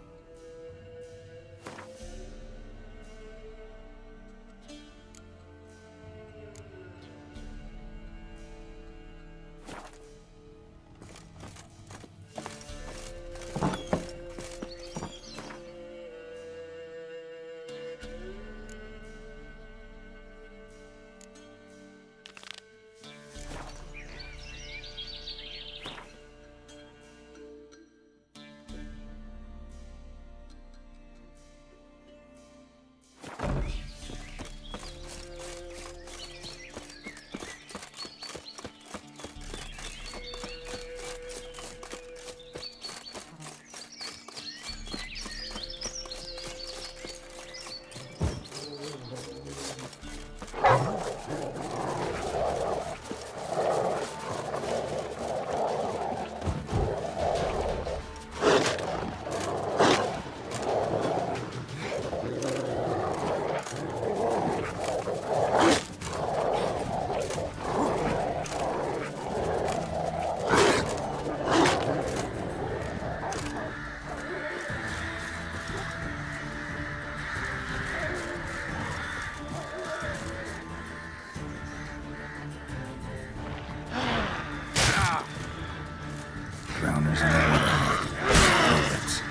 pounders in the water. Bullets.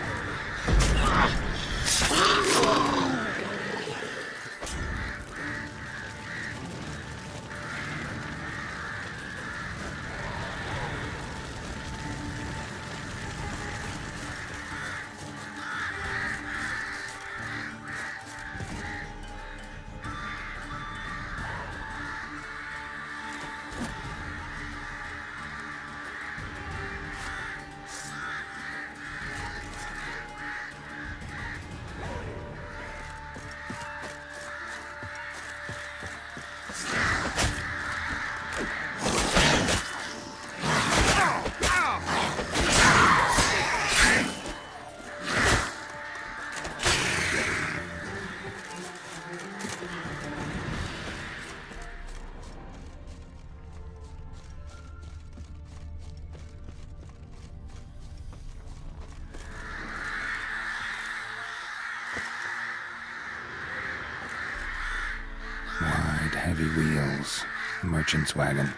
Wide, heavy wheels. Merchant's wagon.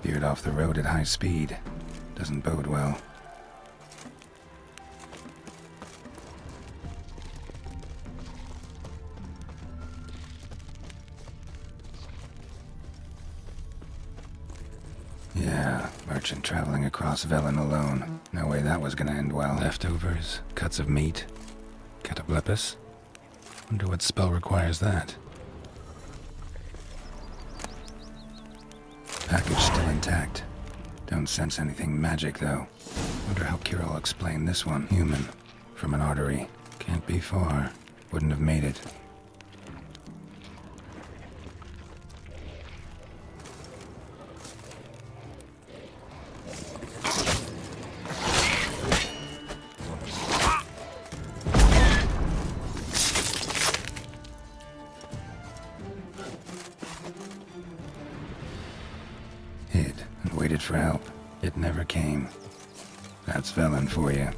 Veered off the road at high speed. Doesn't bode well. Yeah, merchant traveling across Velen alone. No way that was gonna end well. Leftovers, cuts of meat, cataplepis. Wonder what spell requires that. Package still intact. Don't sense anything magic, though. Wonder how Kirill'll explain this one. Human. From an artery. Can't be far. Wouldn't have made it. Waited for help. It never came. That's Velen for you.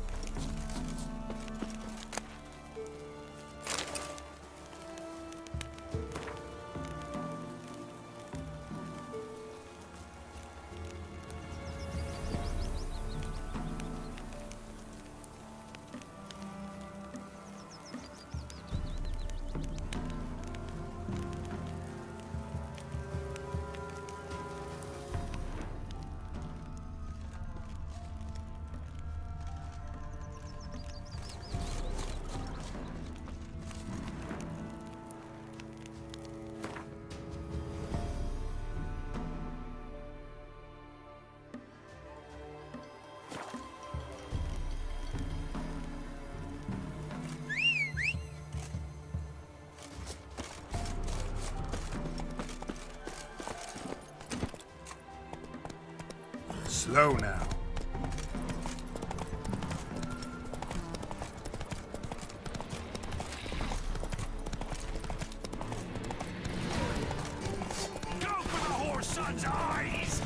Slow now. Go for the whore's son's eyes!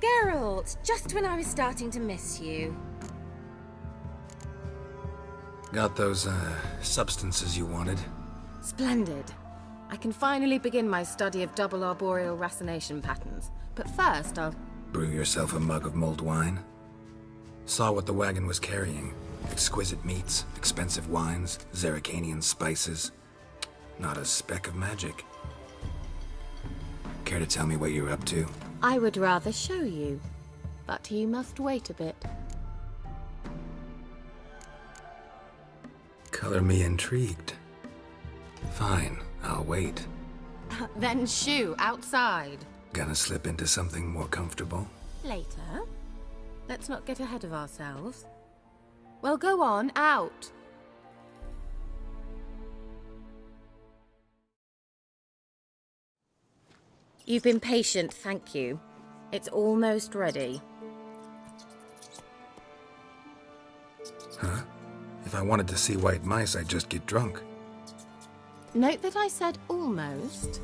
Geralt, just when I was starting to miss you. Got those, substances you wanted? Splendid. I can finally begin my study of double arboreal racination patterns. But first, I'll... Brew yourself a mug of mulled wine? Saw what the wagon was carrying. Exquisite meats, expensive wines, Zerrikanian spices. Not a speck of magic. Care to tell me what you're up to? I would rather show you, but you must wait a bit. Color me intrigued. Fine, I'll wait. Then shoo, outside. Gonna slip into something more comfortable? Later. Let's not get ahead of ourselves. Well, go on, out. You've been patient, thank you. It's almost ready. Huh? If I wanted to see white mice, I'd just get drunk. Note that I said almost.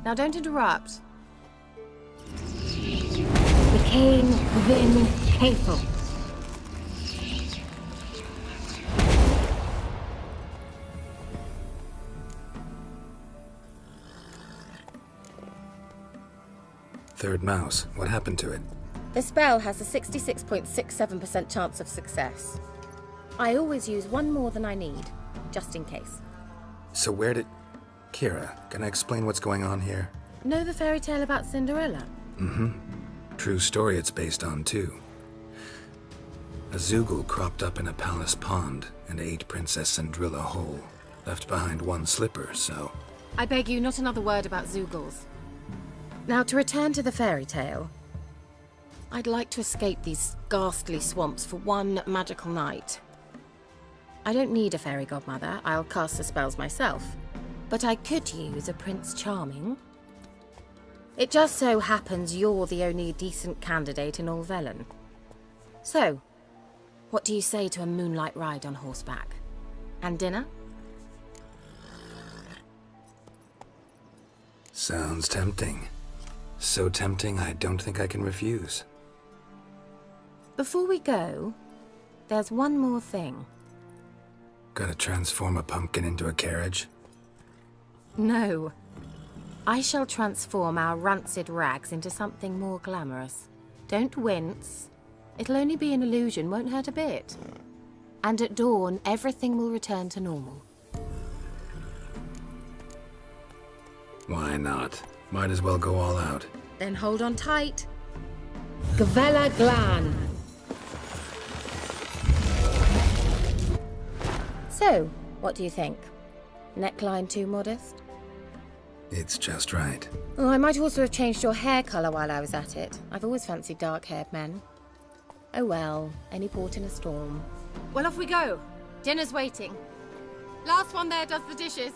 Now don't interrupt. Became Vin Capel. Third mouse. What happened to it? The spell has a 66.67% chance of success. I always use one more than I need, just in case. So where did... Kira, can I explain what's going on here? Know the fairy tale about Cinderella? Mm-hmm. True story it's based on, too. A Zoogle cropped up in a palace pond and ate Princess Cinderella whole. Left behind one slipper, so... I beg you, not another word about Zoogles. Now, to return to the fairy tale, I'd like to escape these ghastly swamps for one magical night. I don't need a fairy godmother, I'll cast the spells myself. But I could use a Prince Charming. It just so happens you're the only decent candidate in all Velen. So, what do you say to a moonlight ride on horseback? And dinner? Sounds tempting. So tempting, I don't think I can refuse. Before we go, there's one more thing. Gotta transform a pumpkin into a carriage? No. I shall transform our rancid rags into something more glamorous. Don't wince. It'll only be an illusion, won't hurt a bit. And at dawn, everything will return to normal. Why not? Might as well go all out. Then hold on tight. Gavella Glan. So, what do you think? Neckline too modest? It's just right. Oh, I might also have changed your hair colour while I was at it. I've always fancied dark-haired men. Oh well, any port in a storm. Well, off we go. Dinner's waiting. Last one there does the dishes.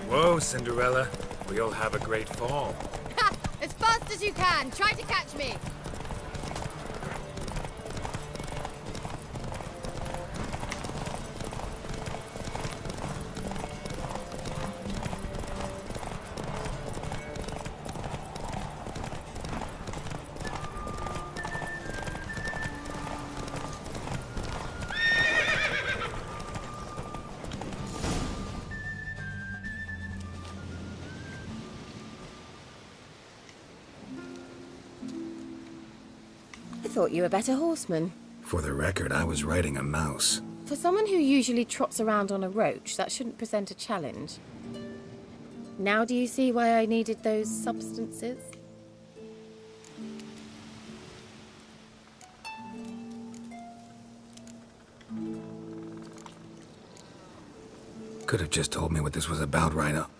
Whoa, Cinderella. We'll have a great fall. As fast as you can. Try to catch me. thought you were a better horseman. For the record, I was riding a mouse. For someone who usually trots around on a roach, that shouldn't present a challenge. Now do you see why I needed those substances? Could have just told me what this was about right up.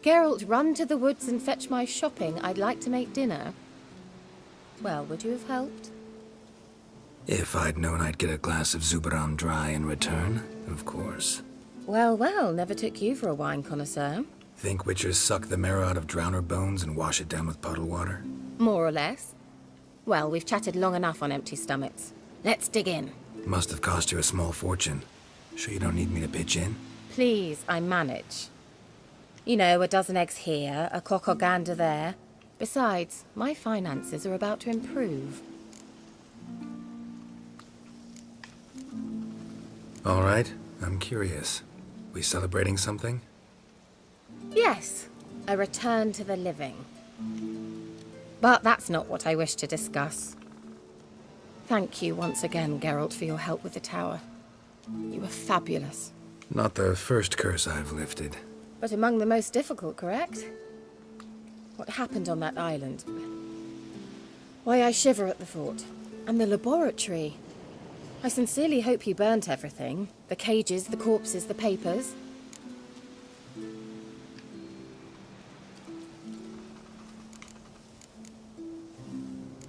Geralt, run to the woods and fetch my shopping. I'd like to make dinner. Well, would you have helped? If I'd known I'd get a glass of Zubaram dry in return, of course. Well, well, never took you for a wine connoisseur. Think witchers suck the marrow out of drowner bones and wash it down with puddle water? More or less. Well, we've chatted long enough on empty stomachs. Let's dig in. Must have cost you a small fortune. Sure you don't need me to pitch in? Please, I manage. You know, a dozen eggs here, a cock or gander there. Besides, my finances are about to improve. All right, I'm curious. We celebrating something? Yes, a return to the living. But that's not what I wish to discuss. Thank you once again, Geralt, for your help with the tower. You were fabulous. Not the first curse I've lifted. But among the most difficult, correct? What happened on that island? Why, I shiver at the thought. And the laboratory. I sincerely hope you burnt everything. The cages, the corpses, the papers.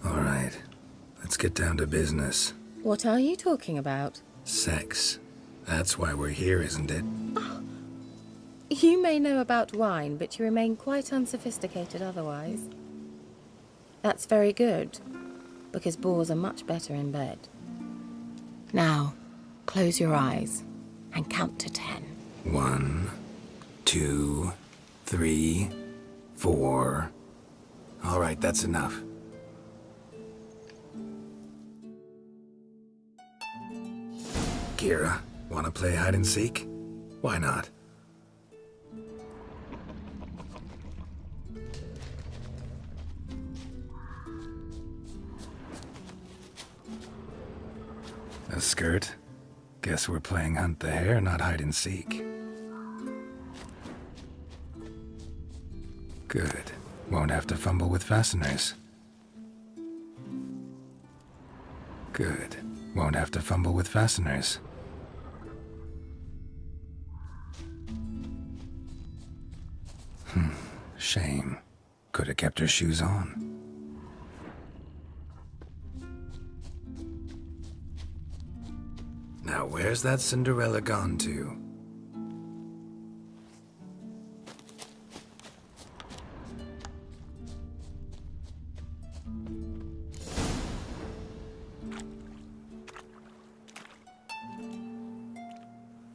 All right, let's get down to business. What are you talking about? Sex. That's why we're here, isn't it? You may know about wine, but you remain quite unsophisticated otherwise. That's very good, because boars are much better in bed. Now, close your eyes and count to 10. 1, 2, 3, 4. All right, that's enough. Kira, want to play hide and seek? Why not? A skirt? Guess we're playing hunt the hare, not hide and seek. Good. Won't have to fumble with fasteners. Good. Won't have to fumble with fasteners. Shame. Could have kept her shoes on. Now where's that Cinderella gone to?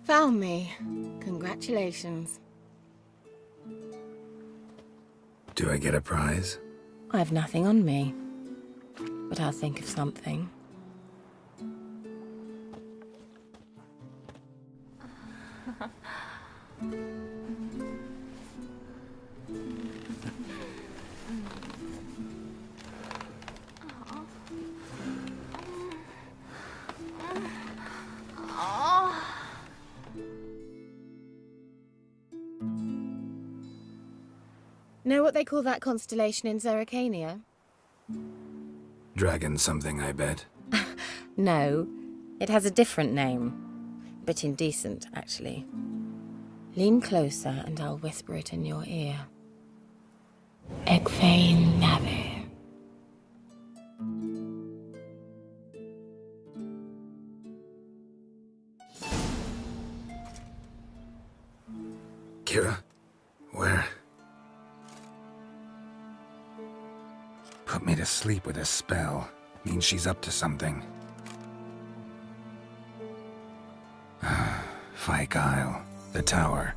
Found me. Congratulations. Do I get a prize? I have nothing on me, but I'll think of something. Know what they call that constellation in Zerrikania? Dragon something, I bet. No, it has a different name. But indecent, actually. Lean closer and I'll whisper it in your ear. Egfain Nave. Kira? Where? Put me to sleep with a spell. Means she's up to something. Fyke Isle. The tower.